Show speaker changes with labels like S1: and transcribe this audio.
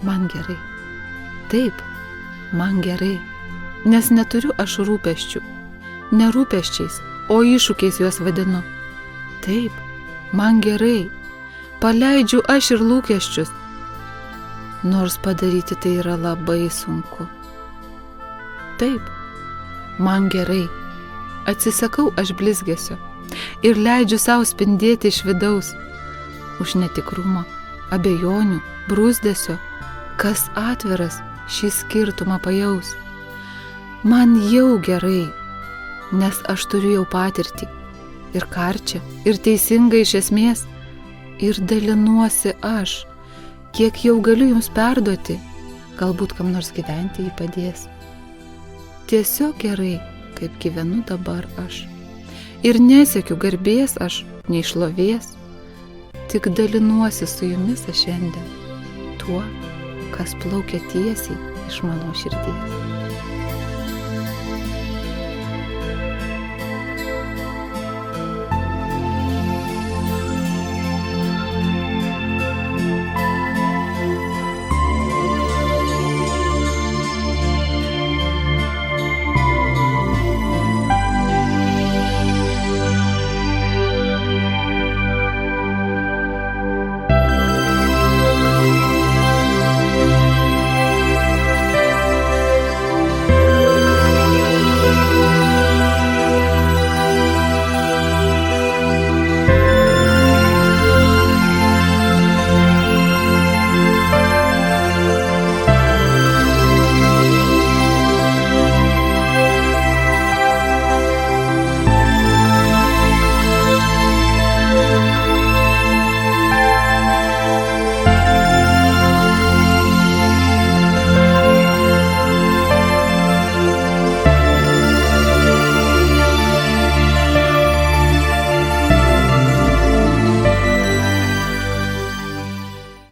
S1: man gerai. Taip, man gerai, nes neturiu aš rūpesčių. Ne rūpesčiais, o iššūkiais juos vadinu. Taip, man gerai, paleidžiu aš ir lūkesčius, nors padaryti tai yra labai sunku. Taip, man gerai, atsisakau aš blizgesio ir leidžiu savo spindėti iš vidaus. Už netikrumo, abejonių, brūzdesio, kas atviras šį skirtumą pajaus. Man jau gerai, nes aš turiu jau patirtį ir karčią, ir teisingą iš esmės, ir dalinuosi aš, kiek jau galiu jums perduoti, galbūt kam nors gyventi jį padės. Tiesiog gerai, kaip gyvenu dabar aš. Ir nesiekiu garbės aš, nei šlovės, tik dalinuosi su jumis aš šiandien tuo, kas plaukia tiesiai iš mano širdies.